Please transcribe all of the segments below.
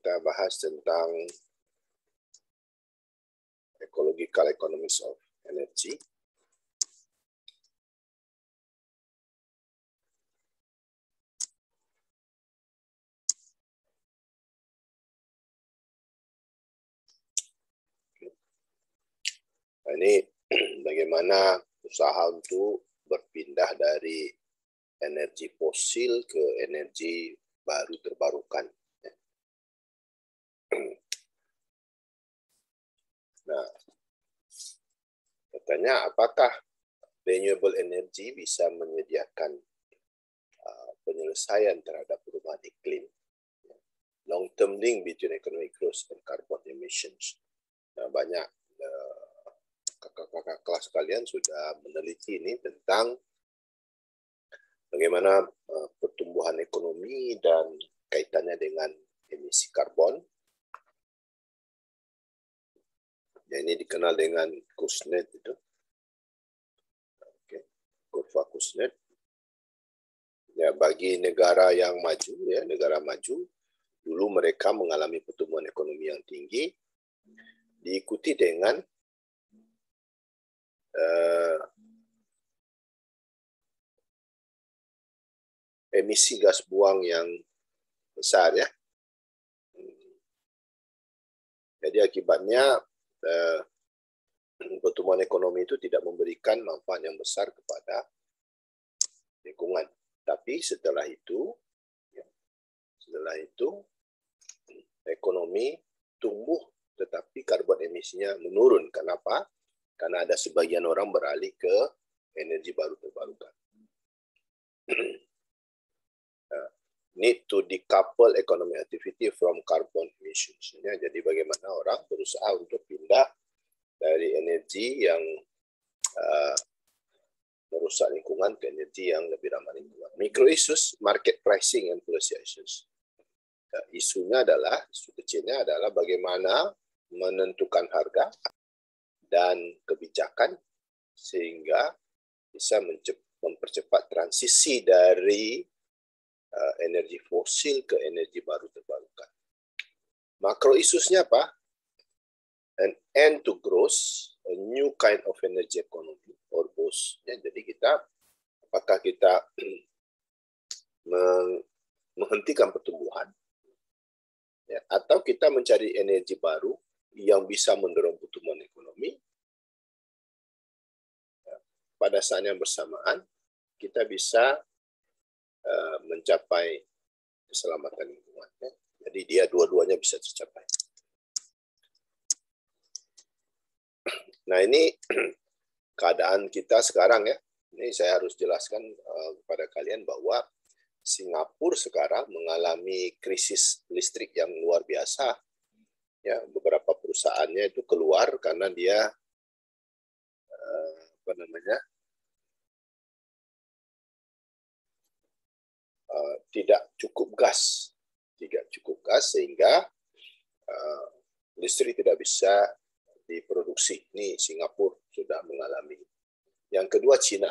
kita bahas tentang ecological economics of energy. Nah, ini bagaimana usaha untuk berpindah dari energi fosil ke energi baru terbarukan. Nah, katanya apakah renewable energy bisa menyediakan penyelesaian terhadap perubahan iklim? Long-term link between economic growth and carbon emissions. Nah, banyak kakak-kakak kelas kalian sudah meneliti ini tentang bagaimana pertumbuhan ekonomi dan kaitannya dengan emisi karbon. Ya, ini dikenal dengan Kuznets itu. Oke, kurva Kuznets. Ya, bagi negara yang maju, ya, negara maju, dulu mereka mengalami pertumbuhan ekonomi yang tinggi, diikuti dengan emisi gas buang yang besar, ya. Jadi akibatnya pertumbuhan ekonomi itu tidak memberikan manfaat yang besar kepada lingkungan. Tapi setelah itu ekonomi tumbuh, tetapi karbon emisinya menurun. Kenapa? Karena ada sebagian orang beralih ke energi baru terbarukan. Need to decouple economic activity from carbon emissions. Jadi bagaimana orang berusaha untuk pindah dari energi yang merusak lingkungan ke energi yang lebih ramah lingkungan. Micro issues, market pricing and policy issues. Isu kecilnya adalah bagaimana menentukan harga dan kebijakan sehingga bisa mempercepat transisi dari energi fosil ke energi baru terbarukan. Makro isusnya apa? An end to growth, a new kind of energy economy, or both. Ya, jadi apakah kita menghentikan pertumbuhan, ya, atau kita mencari energi baru yang bisa mendorong pertumbuhan ekonomi. Ya, pada saat yang bersamaan, kita bisa mencapai keselamatan lingkungan. Ya. Jadi dua-duanya bisa tercapai. Nah, ini keadaan kita sekarang, ya. Ini saya harus jelaskan kepada kalian bahwa Singapura sekarang mengalami krisis listrik yang luar biasa. Ya, beberapa perusahaannya itu keluar karena dia tidak cukup gas sehingga listrik tidak bisa diproduksi. Ini Singapura sudah mengalami. Yang kedua Cina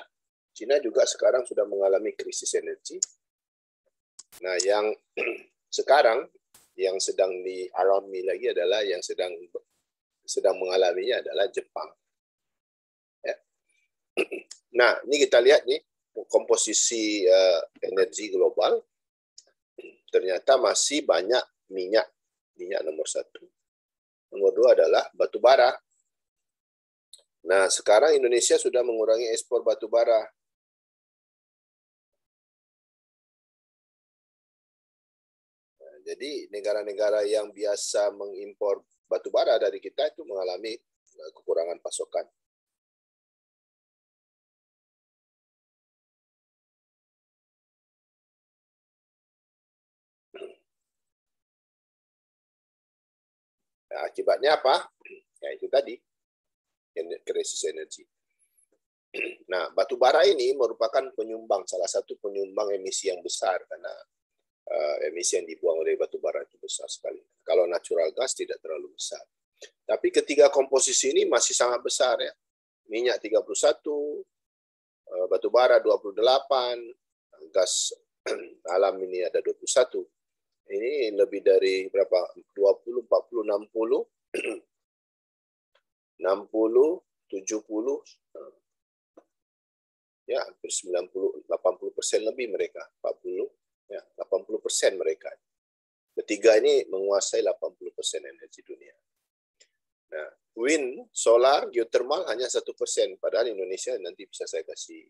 juga sekarang sudah mengalami krisis energi. Nah, yang sekarang yang sedang dialami lagi adalah yang sedang mengalaminya adalah Jepang. Ya. Nah, ini kita lihat nih komposisi energi global. Ternyata masih banyak minyak nomor 1. Nomor 2 adalah batu bara. Nah, sekarang Indonesia sudah mengurangi ekspor batu bara. Nah, jadi negara-negara yang biasa mengimpor batu bara dari kita itu mengalami kekurangan pasokan. Nah, akibatnya apa? Ya, itu tadi, krisis energi. Nah, batu bara ini merupakan salah satu penyumbang emisi yang besar, karena emisi yang dibuang oleh batu bara itu besar sekali. Kalau natural gas tidak terlalu besar. Tapi ketiga komposisi ini masih sangat besar, ya. Minyak 31, batu bara 28, gas alam ini ada 21. ini lebih dari berapa? 20, 40, 60, 60, 70, ya hampir 90, 80% lebih mereka, 40, ya 80% mereka. Ketiga ini menguasai 80% energi dunia. Nah, wind, solar, geothermal hanya 1%. Padahal Indonesia nanti bisa saya kasih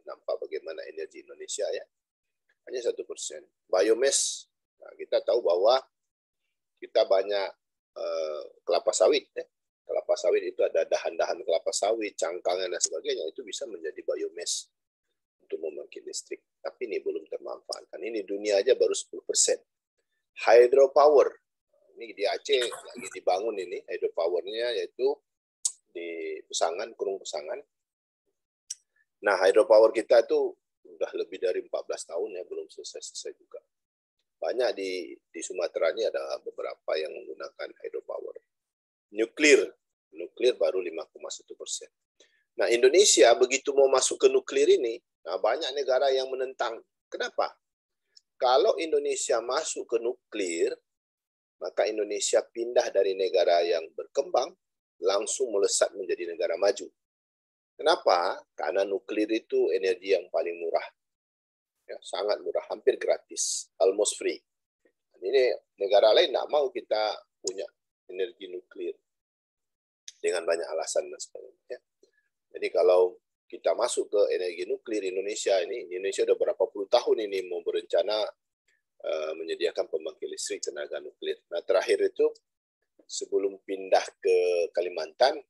nampak bagaimana energi Indonesia ya. Hanya 1%. Biomass, nah, kita tahu bahwa kita banyak kelapa sawit. Ya. Kelapa sawit itu ada dahan-dahan kelapa sawit, cangkangnya dan sebagainya. Itu bisa menjadi biomass untuk membangkit listrik. Tapi ini belum termanfaatkan. Ini dunia aja baru 10%. Hydropower. Ini di Aceh lagi dibangun ini hydropowernya, yaitu di Pesangan, Kurung Pesangan. Nah, hydropower kita itu udah lebih dari 14 tahun ya, belum selesai-selesai juga. Banyak di Sumatera ini ada beberapa yang menggunakan hydropower. Nuklir baru 5,1%. Nah, Indonesia begitu mau masuk ke nuklir ini, nah banyak negara yang menentang. Kenapa? Kalau Indonesia masuk ke nuklir, maka Indonesia pindah dari negara yang berkembang langsung melesat menjadi negara maju. Kenapa? Karena nuklir itu energi yang paling murah. Ya, sangat murah, hampir gratis, almost free. Ini negara lain tidak mau kita punya energi nuklir dengan banyak alasan dan sebagainya. Jadi kalau kita masuk ke energi nuklir Indonesia sudah berapa puluh tahun ini mau berencana menyediakan pembangkit listrik tenaga nuklir. Nah, terakhir itu sebelum pindah ke Kalimantan,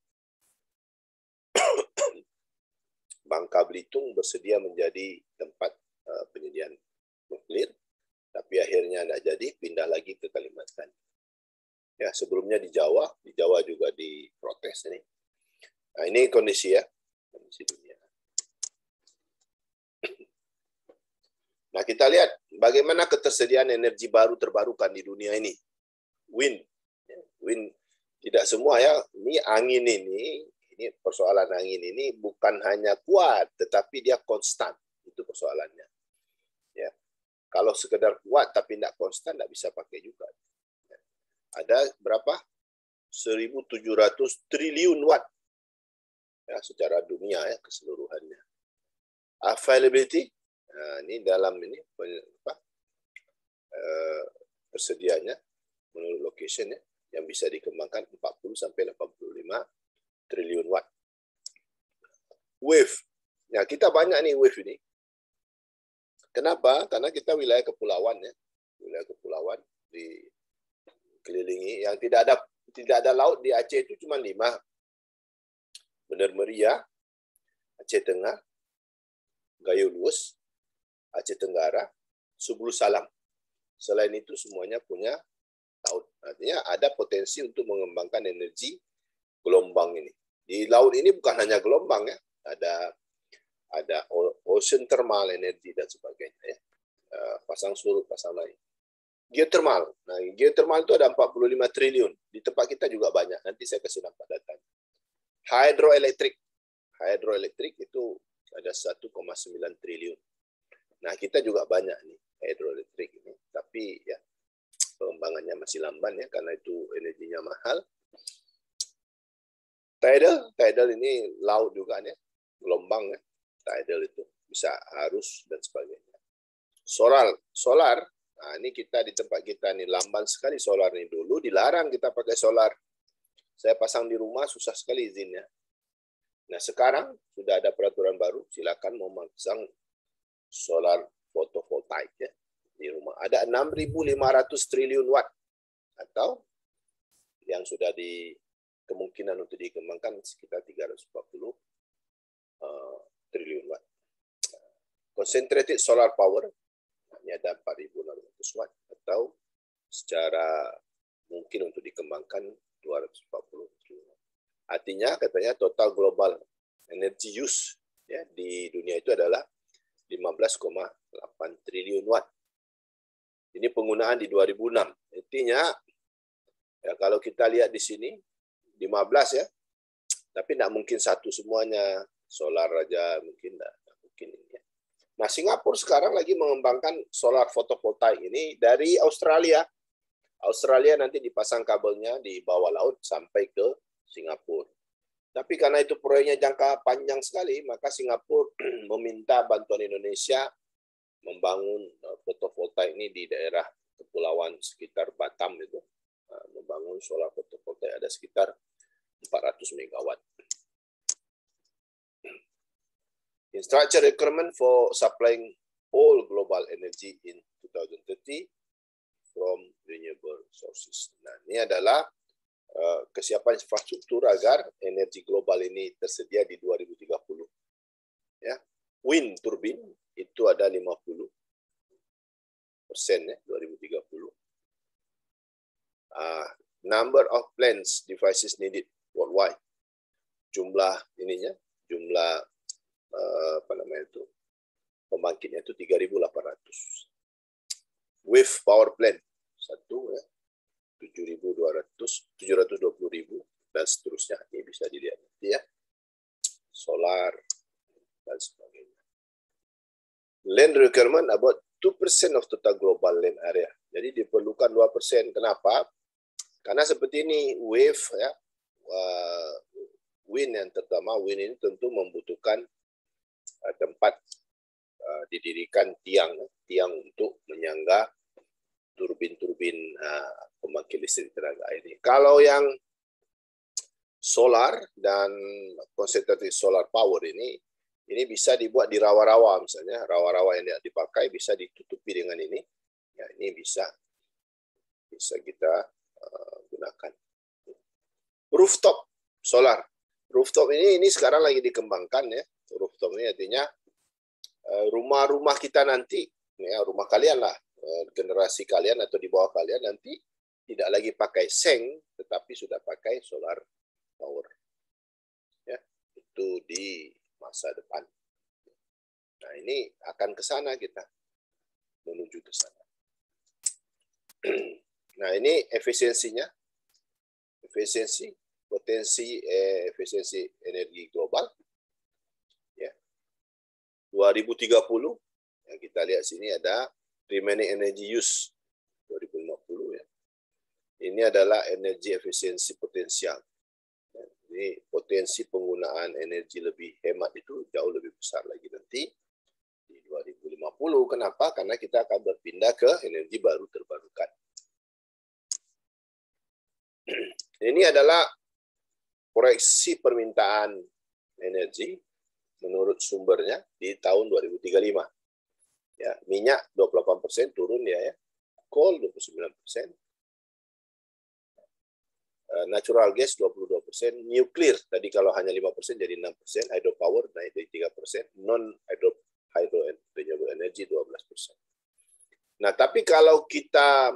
Bangka Belitung bersedia menjadi tempat penyediaan nuklir, tapi akhirnya tidak jadi, pindah lagi ke Kalimantan. Ya, sebelumnya di Jawa juga diprotes ini. Nah, ini kondisi ya, kondisi dunia. Nah, kita lihat bagaimana ketersediaan energi baru terbarukan di dunia ini. Wind tidak semua ya. Ini angin ini persoalan angin ini bukan hanya kuat, tetapi dia konstan. Itu persoalannya. Ya. Kalau sekedar kuat tapi tidak konstan, tidak bisa pakai juga. Ada berapa? 1.700 triliun watt ya, secara dunia ya, keseluruhannya. Availability, nah, ini dalam ini tersedianya menurut location ya, yang bisa dikembangkan 40 sampai 85 triliun watt. Wave, ya kita banyak nih wave ini. Kenapa? Karena kita wilayah kepulauan ya, wilayah kepulauan dikelilingi yang tidak ada laut di Aceh itu cuma 5. Benar Meriah, Aceh Tengah, Gayo Luwes, Aceh Tenggara, Subulu Salam. Selain itu semuanya punya laut. Artinya ada potensi untuk mengembangkan energi gelombang ini. Di laut ini bukan hanya gelombang ya, ada ocean thermal energi dan sebagainya ya. Pasang surut, pasang lain. Geothermal. Nah, geothermal itu ada 45 triliun. Di tempat kita juga banyak. Nanti saya kasih nampak datanya. Hydroelectric. Hydroelectric itu ada 1,9 triliun. Nah, kita juga banyak nih hydroelectric ini. Tapi ya pengembangannya masih lamban ya karena itu energinya mahal. Tidal ini laut juga ya. Gelombang ya. Tidal itu bisa arus dan sebagainya. Solar. Nah, ini kita di tempat kita nih lamban sekali solar ini. Dulu dilarang kita pakai solar. Saya pasang di rumah susah sekali izinnya. Nah, sekarang sudah ada peraturan baru, silakan mau pasang solar fotovoltaik ya di rumah. Ada 6.500 triliun watt atau yang sudah di kemungkinan untuk dikembangkan sekitar 340 triliun watt. Concentrated solar power ini ada 4.600 watt atau secara mungkin untuk dikembangkan 240 triliun. Artinya katanya total global energy use ya di dunia itu adalah 15,8 triliun watt. Ini penggunaan di 2006. Artinya ya kalau kita lihat di sini 15 ya. Tapi tidak mungkin satu semuanya. Solar aja mungkin tidak mungkin ini ya. Nah, Singapura sekarang lagi mengembangkan solar fotovoltaik ini dari Australia. Australia nanti dipasang kabelnya di bawah laut sampai ke Singapura. Tapi karena itu proyeknya jangka panjang sekali, maka Singapura meminta bantuan Indonesia membangun fotovoltaik ini di daerah kepulauan sekitar Batam itu. Membangun solar fotovoltaik ada sekitar 400 megawatt. Infrastructure requirement for supplying all global energy in 2030 from renewable sources. Nah, ini adalah kesiapan infrastruktur agar energi global ini tersedia di 2030. Ya, wind turbine itu ada 50% ya 2030. Number of plants devices needed worldwide. Jumlah ininya, jumlah apa namanya itu, pembangkitnya itu 3.800. Wave power plant satu ya 720.000 dan seterusnya. Ini bisa dilihat nanti ya. Solar dan sebagainya. Land requirement about 2% of total global land area. Jadi diperlukan 2%. Kenapa? Karena seperti ini wave ya, wind yang terutama wind ini tentu membutuhkan tempat didirikan tiang untuk menyangga turbin-turbin pembangkit listrik tenaga air ini. Kalau yang solar dan concentrated solar power ini bisa dibuat di rawa-rawa misalnya, rawa-rawa yang dipakai bisa ditutupi dengan ini. Ya, ini bisa kita gunakan. Rooftop solar. Rooftop ini sekarang lagi dikembangkan ya. Rooftop ini artinya rumah-rumah kita nanti, ya, rumah kalian lah, generasi kalian atau di bawah kalian nanti tidak lagi pakai seng, tetapi sudah pakai solar power. Ya, itu di masa depan. Nah, ini akan ke sana kita, menuju ke sana. Nah, ini efisiensinya, potensi efisiensi energi global. Ya. 2030, yang kita lihat sini ada remaining energy use 2050 ya. Ini adalah energi efisiensi potensial. Ini potensi penggunaan energi lebih hemat itu jauh lebih besar lagi nanti di 2050. Kenapa? Karena kita akan berpindah ke energi baru terbarukan. Ini adalah proyeksi permintaan energi menurut sumbernya di tahun 2035. Ya, minyak 28% turun ya, coal 29%, natural gas 22%, nuklir tadi kalau hanya 5% jadi 6%, hydropower naik dari 3%, non-hydro renewable energy 12%. Nah, tapi kalau kita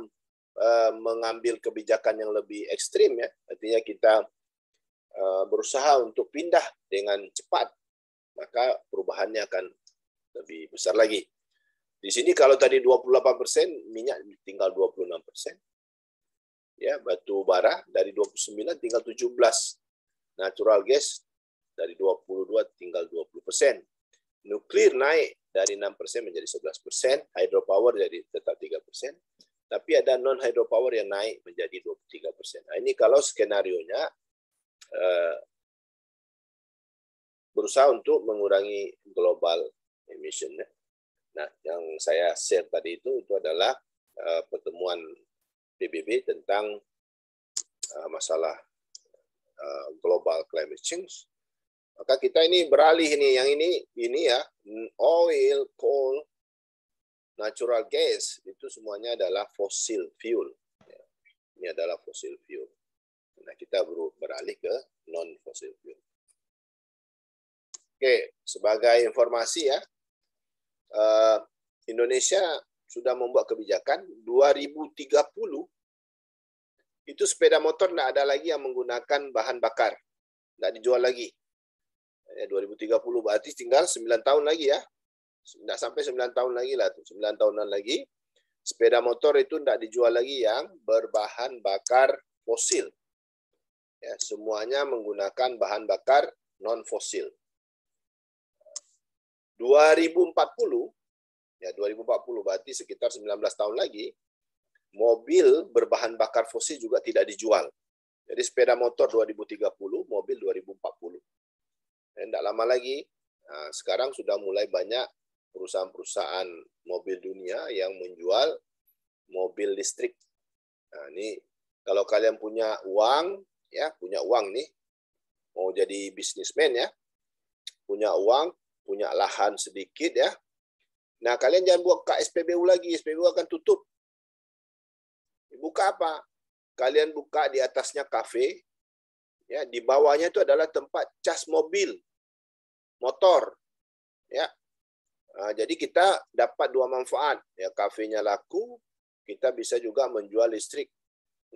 mengambil kebijakan yang lebih ekstrim ya, artinya kita berusaha untuk pindah dengan cepat, maka perubahannya akan lebih besar lagi. Di sini kalau tadi 28%, minyak tinggal 26%. Ya, batu bara dari 29 tinggal 17. Natural gas dari 22 tinggal 20%. Nuklir naik dari 6% menjadi 11%, hydropower jadi tetap 3%. Tapi ada non-hydropower yang naik menjadi 23%. Nah, ini kalau skenarionya berusaha untuk mengurangi global emission. Nah, yang saya share tadi itu adalah pertemuan PBB tentang masalah global climate change. Maka kita ini beralih nih, yang ini ya, oil, coal, natural gas, itu semuanya adalah fossil fuel. Ini adalah fossil fuel. Nah, kita beralih ke non-fossil fuel. Oke, sebagai informasi ya, Indonesia sudah membuat kebijakan 2030 itu sepeda motor tidak ada lagi yang menggunakan bahan bakar, tidak dijual lagi. 2030 berarti tinggal 9 tahun lagi ya. Tidak sampai 9 tahun lagi lah, 9 tahunan lagi. Sepeda motor itu tidak dijual lagi yang berbahan bakar fosil. Ya, semuanya menggunakan bahan bakar non-fosil. 2040 Ya, 2040 berarti sekitar 19 tahun lagi, mobil berbahan bakar fosil juga tidak dijual. Jadi sepeda motor 2030, mobil 2040. Dan tidak lama lagi, sekarang sudah mulai banyak perusahaan-perusahaan mobil dunia yang menjual mobil listrik. Nah, ini kalau kalian punya uang, ya punya uang nih, mau jadi bisnismen ya, punya uang, punya lahan sedikit ya. Nah, kalian jangan buka SPBU lagi, SPBU akan tutup. Buka apa? Kalian buka di atasnya kafe, ya di bawahnya itu adalah tempat cas mobil, motor, ya. Jadi kita dapat dua manfaat, ya kafenya laku, kita bisa juga menjual listrik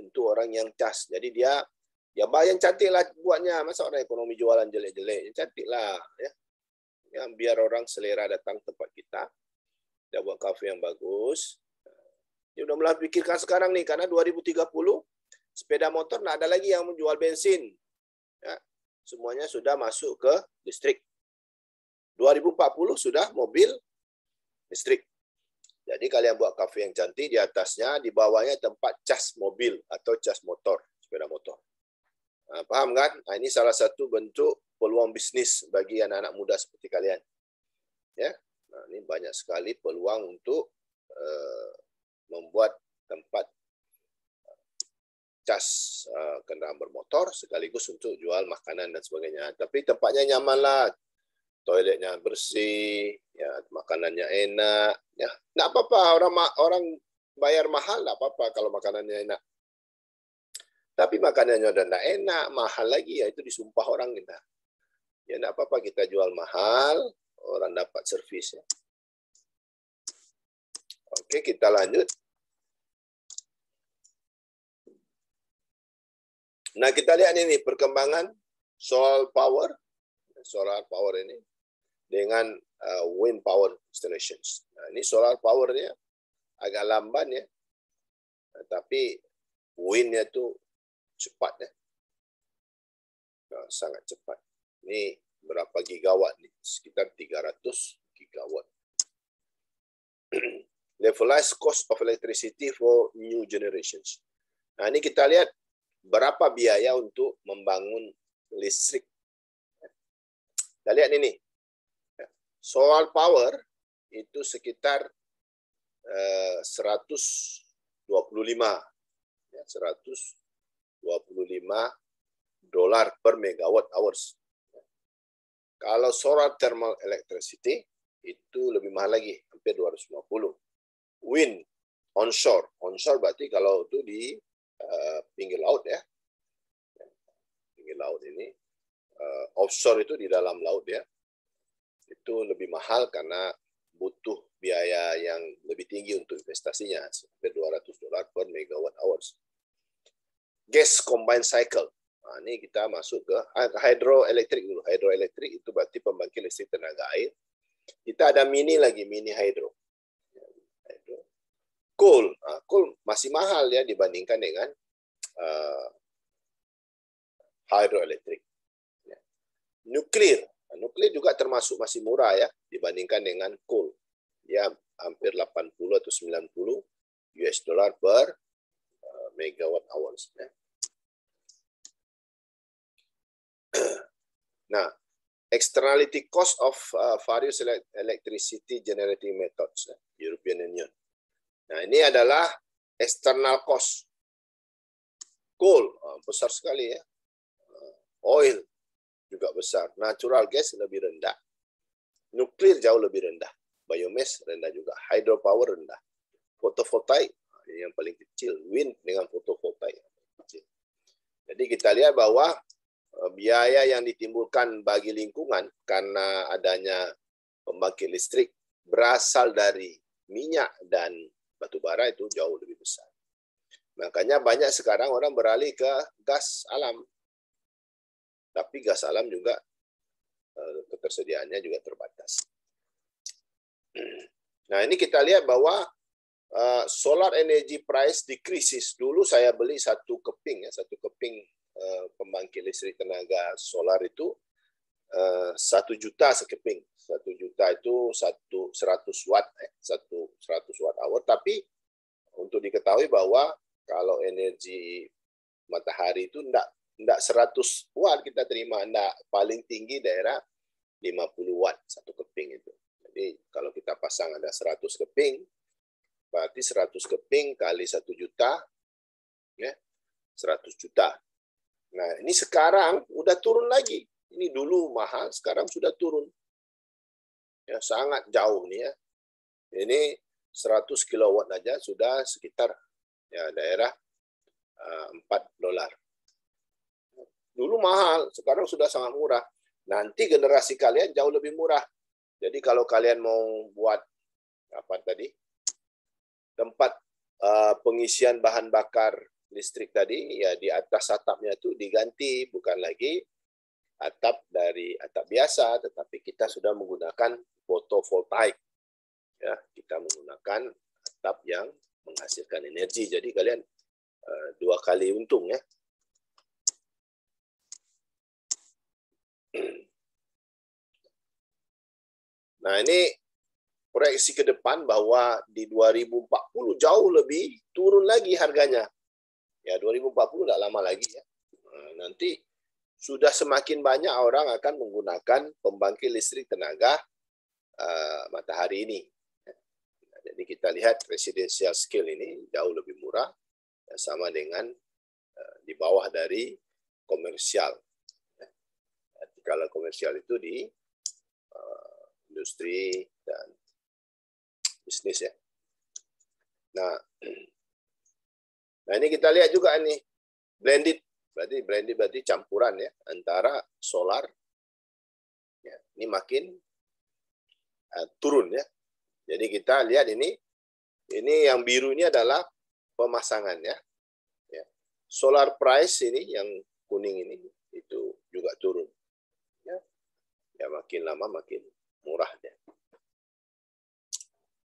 untuk orang yang cas. Jadi dia ya yang cantik lah buatnya, masa orang ekonomi jualan jelek-jelek, cantik lah, ya. Ya biar orang selera datang tempat kita, dia buat kafe yang bagus. Dia udah mulai pikirkan sekarang nih, karena 2030 sepeda motor nggak ada lagi yang menjual bensin. Ya, semuanya sudah masuk ke listrik. 2040 sudah mobil listrik. Jadi kalian buat kafe yang cantik, di atasnya, di bawahnya tempat cas mobil atau cas motor, sepeda motor. Nah, paham kan? Nah, ini salah satu bentuk peluang bisnis bagi anak-anak muda seperti kalian. Ya, nah, ini banyak sekali peluang untuk membuat tempat cas kendaraan bermotor sekaligus untuk jual makanan dan sebagainya. Tapi tempatnya nyaman lah, toiletnya bersih, ya makanannya enak, ya nggak apa-apa orang bayar mahal nggak apa-apa kalau makanannya enak. Tapi makanannya udah nggak enak, mahal lagi ya itu disumpah orang kita. Ya nggak apa-apa kita jual mahal, orang dapat servis ya. Oke, kita lanjut. Nah, kita lihat ini perkembangan solar power ini dengan wind power installations. Nah, ini solar powernya agak lamban ya, tapi windnya tuh cepat ya, nah, sangat cepat. Ini berapa gigawatt nih? Sekitar 300 gigawatt. Levelized cost of electricity for new generations. Nah, ini kita lihat berapa biaya untuk membangun listrik. Kita lihat ini. Solar power itu sekitar 125 dolar per megawatt hours. Kalau solar thermal electricity itu lebih mahal lagi, hampir 250. Wind onshore berarti kalau itu di pinggir laut ya, pinggir laut ini, offshore itu di dalam laut ya, itu lebih mahal karena butuh biaya yang lebih tinggi untuk investasinya, sampai 200 dolar per megawatt hours. Gas combined cycle, nah, ini kita masuk ke hydroelectric dulu. Hydroelectric itu berarti pembangkit listrik tenaga air. Kita ada mini hydro. Coal masih mahal ya dibandingkan dengan hydroelectric. Nuklir juga termasuk masih murah ya dibandingkan dengan coal. Ya hampir 80 atau 90 US dollar per megawatt hours. Ya. Nah, externality cost of various electricity generating methods, European Union. Nah, ini adalah external cost. Coal, besar sekali ya. Oil juga besar. Natural gas lebih rendah. Nuklir jauh lebih rendah. Biomass rendah juga. Hydropower rendah. Fotovoltaik, ini yang paling kecil. Wind dengan fotovoltaik. Jadi kita lihat bahwa biaya yang ditimbulkan bagi lingkungan karena adanya pembangkit listrik berasal dari minyak dan batu bara itu jauh lebih besar. Makanya banyak sekarang orang beralih ke gas alam. Tapi gas alam juga ketersediaannya juga terbatas. Nah, ini kita lihat bahwa solar energy price decreases. Dulu saya beli satu keping pembangkit listrik tenaga solar itu 1 juta sekeping. 1 juta itu 100 watt, 100 watt hour. Tapi untuk diketahui bahwa kalau energi matahari itu enggak 100 watt kita terima, enggak, paling tinggi daerah 50 watt satu keping itu. Jadi kalau kita pasang ada 100 keping, berarti 100 keping kali 1 juta, ya, 100 juta. Nah, ini sekarang udah turun lagi. Ini dulu mahal, sekarang sudah turun. Ya, sangat jauh nih ya. Ini 100 kilowatt aja sudah sekitar ya daerah $4. Dulu mahal, sekarang sudah sangat murah. Nanti generasi kalian jauh lebih murah. Jadi kalau kalian mau buat apa tadi? Tempat pengisian bahan bakar listrik tadi, ya di atas atapnya itu diganti, bukan lagi atap dari atap biasa, tetapi kita sudah menggunakan fotovoltaik. Ya, kita menggunakan atap yang menghasilkan energi. Jadi kalian 2 kali untung ya. Nah, ini proyeksi ke depan bahwa di 2040 jauh lebih turun lagi harganya. Ya, 2040 tidak lama lagi ya. Nanti sudah semakin banyak orang akan menggunakan pembangkit listrik tenaga matahari ini. Jadi kita lihat residential scale ini jauh lebih murah, sama dengan di bawah dari komersial. Kalau komersial itu di industri dan bisnis ya. Nah ini kita lihat juga nih blended, berarti campuran ya antara solar. Ya, ini makin turun ya. Jadi kita lihat ini yang biru ini adalah pemasangan ya. Ya. Solar price ini yang kuning ini itu juga turun. Ya makin lama makin murah ya.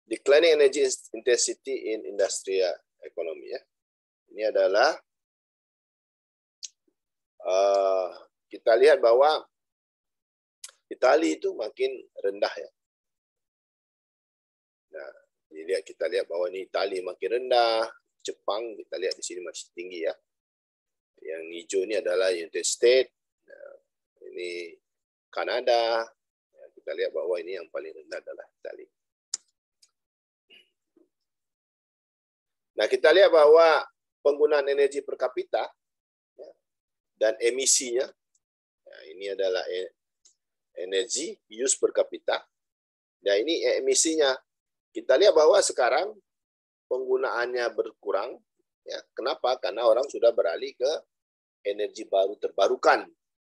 Declining energy intensity in industrial economy ya. Ini adalah kita lihat bahwa Italia itu makin rendah ya. Nah, kita lihat bahwa ini Italia makin rendah, Jepang kita lihat di sini masih tinggi ya. Yang hijau ini adalah United States, nah, ini Kanada. Kita lihat bahwa ini yang paling rendah adalah Italia. Nah, kita lihat bahwa penggunaan energi per kapita ya, dan emisinya, nah, ini adalah energi use per kapita. Nah, ini emisinya. Kita lihat bahwa sekarang penggunaannya berkurang. Ya, kenapa? Karena orang sudah beralih ke energi baru terbarukan.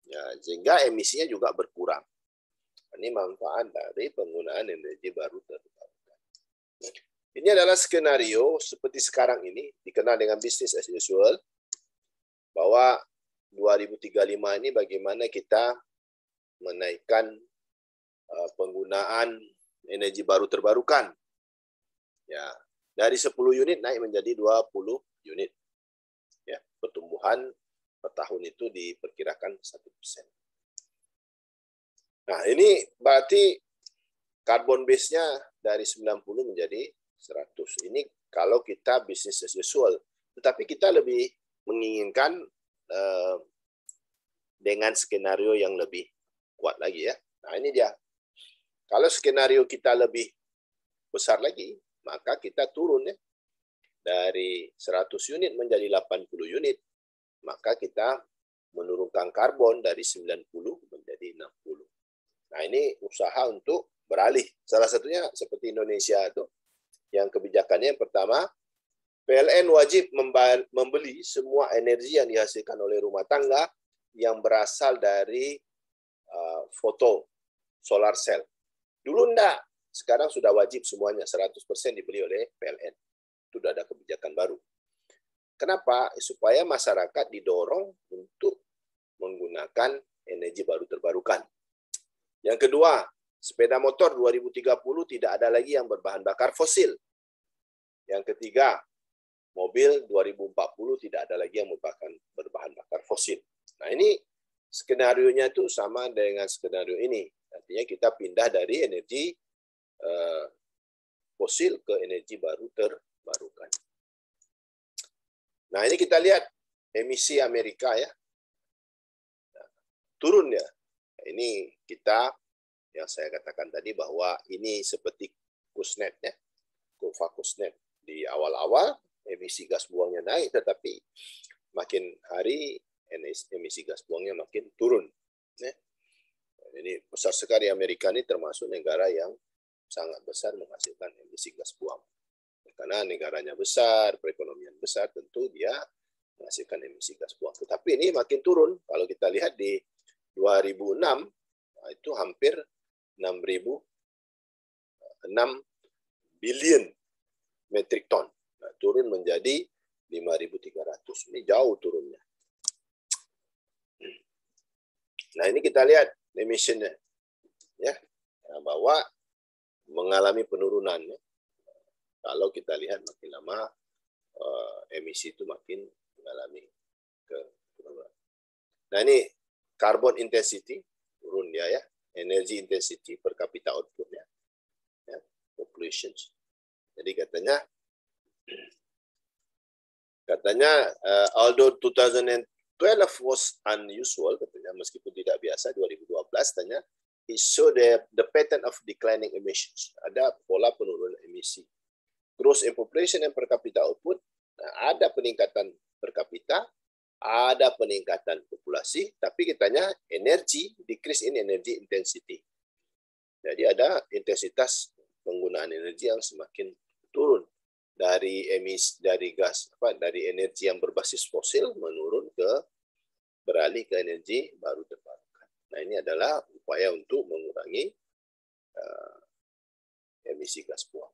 Ya, sehingga emisinya juga berkurang. Ini manfaat dari penggunaan energi baru terbarukan. Ini adalah skenario seperti sekarang ini, dikenal dengan business as usual, bahwa 2035 ini bagaimana kita menaikkan penggunaan energi baru terbarukan. Ya, dari 10 unit naik menjadi 20 unit. Ya, pertumbuhan per tahun itu diperkirakan 1%. Nah, ini berarti carbon base-nya dari 90 menjadi 100. Ini kalau kita business as usual. Tetapi kita lebih menginginkan dengan skenario yang lebih kuat lagi ya. Nah, ini dia. Kalau skenario kita lebih besar lagi, maka kita turun ya. Dari 100 unit menjadi 80 unit. Maka kita menurunkan karbon dari 90 menjadi 60. Nah, ini usaha untuk beralih. Salah satunya seperti Indonesia itu, yang kebijakannya yang pertama, PLN wajib membeli semua energi yang dihasilkan oleh rumah tangga yang berasal dari foto solar cell. Dulu enggak, sekarang sudah wajib semuanya 100% dibeli oleh PLN. Itu sudah ada kebijakan baru. Kenapa? Supaya masyarakat didorong untuk menggunakan energi baru terbarukan. Yang kedua, sepeda motor 2030 tidak ada lagi yang berbahan bakar fosil. Yang ketiga, mobil 2040 tidak ada lagi yang berbahan bakar fosil. Nah, ini skenarionya itu sama dengan skenario ini. Artinya kita pindah dari energi fosil ke energi baru terbarukan. Nah, ini kita lihat emisi Amerika ya. Turun ya. Ini kita yang saya katakan tadi bahwa ini seperti Kuznets ya. Kurva Kuznets di awal-awal emisi gas buangnya naik, tetapi makin hari emisi gas buangnya makin turun. Ya. Jadi besar sekali Amerika ini termasuk negara yang sangat besar menghasilkan emisi gas buang. Karena negaranya besar, perekonomian besar, tentu dia menghasilkan emisi gas buang. Tetapi ini makin turun. Kalau kita lihat di 2006, itu hampir 6 billion metrik ton. Nah, turun menjadi 5.300. Ini jauh turunnya. Nah, ini kita lihat emisinya. Ya, bahwa mengalami penurunan. Ya. Kalau kita lihat makin lama, emisi itu makin mengalami penurunan. Nah, ini carbon intensity, turun dia ya. Energy intensity per kapita outputnya. Ya, populations. Jadi katanya although 2012 was unusual, katanya meskipun tidak biasa, 2012 katanya it show the pattern of declining emissions. Ada pola penurunan emisi. Growth in population and per kapita output, nah, ada peningkatan per kapita, ada peningkatan populasi, tapi katanya energi decrease in energy intensity. Jadi ada intensitas penggunaan energi yang semakin turun dari emisi dari gas dari energi yang berbasis fosil menurun ke beralih ke energi baru terbarukan. Nah, ini adalah upaya untuk mengurangi emisi gas buang.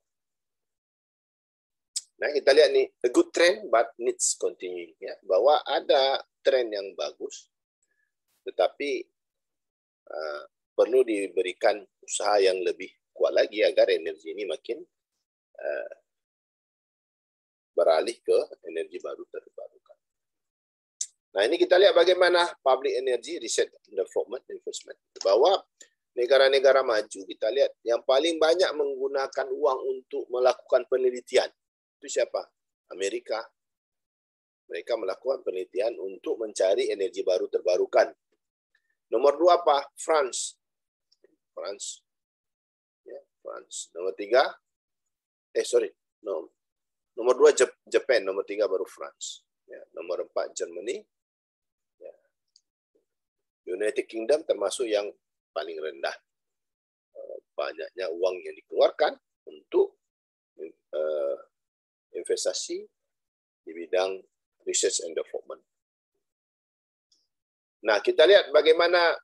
Nah, kita lihat nih, a good trend but needs continuing, ya, bahwa ada tren yang bagus, tetapi perlu diberikan usaha yang lebih kuat lagi agar energi ini makin beralih ke energi baru terbarukan. Nah, ini kita lihat bagaimana public energy research and development investment, bahwa negara-negara maju kita lihat yang paling banyak menggunakan uang untuk melakukan penelitian. Itu siapa? Amerika. Mereka melakukan penelitian untuk mencari energi baru terbarukan. Nomor 2 apa? France. Ya, France. Nomor 3, nomor 2 Japan, nomor 3 baru France. Ya, nomor 4 Germany. Ya. United Kingdom termasuk yang paling rendah. Banyaknya uang yang dikeluarkan untuk investasi di bidang research and development. Nah, kita lihat bagaimana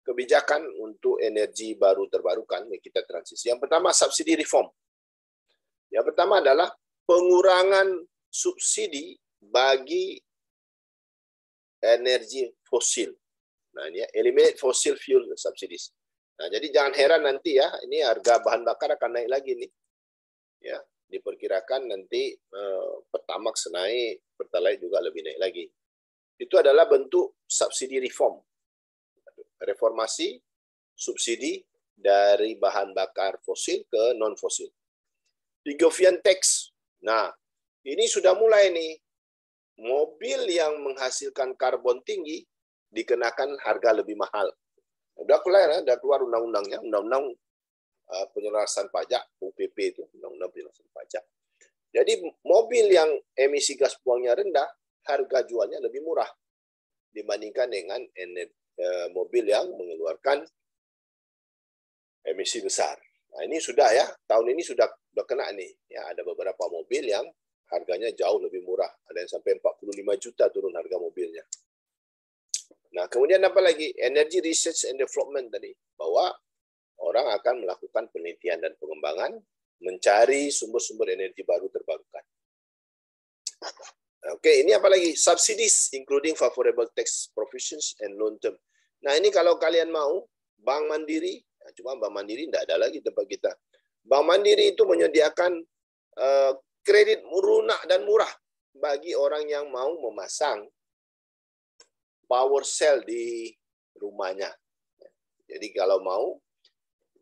kebijakan untuk energi baru terbarukan yang kita transisi. Yang pertama, subsidi reform. Yang pertama adalah pengurangan subsidi bagi energi fosil. Nah, ini ya, eliminate fossil fuel subsidies. Nah, jadi jangan heran nanti ya, ini harga bahan bakar akan naik lagi nih. Ya, diperkirakan nanti Pertamax naik, Pertalite juga lebih naik lagi. Itu adalah bentuk subsidi reform. Reformasi subsidi dari bahan bakar fosil ke non-fosil. Piggyback tax. Nah, ini sudah mulai nih. Mobil yang menghasilkan karbon tinggi dikenakan harga lebih mahal. Udah keluar undang-undangnya, undang-undang penyelarasan pajak, UPP itu, undang-undang penyelarasan pajak. Jadi mobil yang emisi gas buangnya rendah, harga jualnya lebih murah dibandingkan dengan mobil yang mengeluarkan emisi besar. Nah, ini sudah ya, tahun ini sudah kena nih. Ya, ada beberapa mobil yang harganya jauh lebih murah. Ada yang sampai 45 juta turun harga mobilnya. Nah, kemudian apa lagi? Energy research and development tadi, bahwa orang akan melakukan penelitian dan pengembangan, mencari sumber-sumber energi baru terbarukan. Oke, ini apa lagi? Subsidies, including favorable tax provisions and loan term. Nah, ini kalau kalian mau, Bank Mandiri, cuma Bank Mandiri tidak ada lagi tempat kita. Bank Mandiri itu menyediakan kredit lunak dan murah bagi orang yang mau memasang power cell di rumahnya. Jadi kalau mau,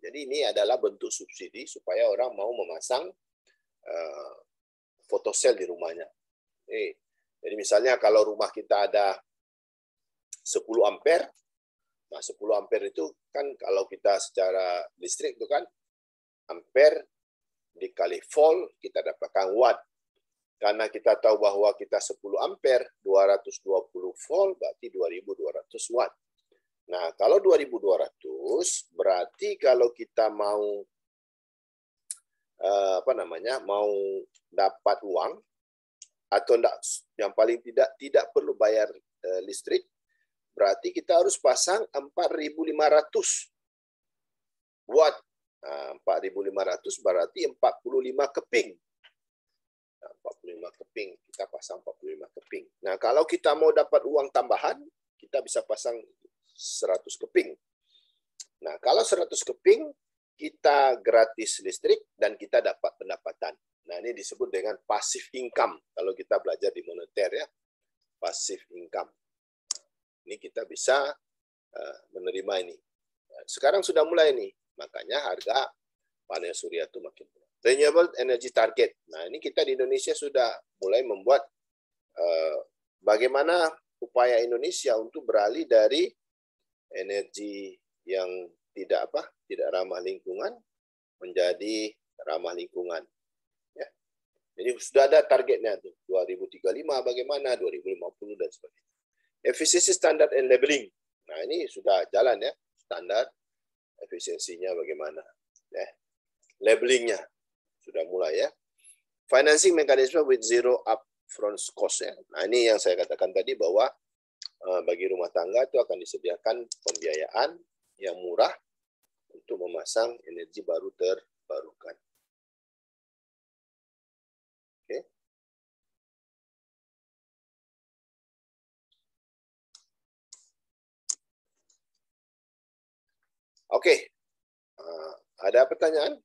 jadi ini adalah bentuk subsidi supaya orang mau memasang photocell di rumahnya. Jadi misalnya kalau rumah kita ada 10 ampere, nah 10 ampere itu kan kalau kita secara listrik itu kan ampere dikali volt kita dapatkan watt. Karena kita tahu bahwa kita 10 ampere, 220 volt berarti 2200 watt. Nah, kalau 2200 berarti kalau kita mau mau dapat uang atau enggak, yang paling tidak perlu bayar listrik, berarti kita harus pasang 4.500 watt. Nah, 4.500 berarti 45 keping. Nah, 45 keping, kita pasang 45 keping. Nah, kalau kita mau dapat uang tambahan, kita bisa pasang 100 keping. Nah, kalau 100 keping, kita gratis listrik dan kita dapat pendapatan. Nah, ini disebut dengan passive income. Kalau kita belajar di moneter ya, passive income. Ini kita bisa menerima ini. Sekarang sudah mulai nih, makanya harga panel surya itu makin murah. Renewable energy target. Nah, ini kita di Indonesia sudah mulai membuat bagaimana upaya Indonesia untuk beralih dari energi yang tidak ramah lingkungan menjadi ramah lingkungan. Ya. Jadi sudah ada targetnya tuh 2035 bagaimana, 2050 dan sebagainya. Efisiensi standar and labeling. Nah, ini sudah jalan ya, standar efisiensinya bagaimana. Ya. Labelingnya sudah mulai ya. Financing mechanism with zero upfront cost ya. Nah, ini yang saya katakan tadi bahwa bagi rumah tangga itu akan disediakan pembiayaan yang murah untuk memasang energi baru terbarukan. Oke. Oke. Ada pertanyaan?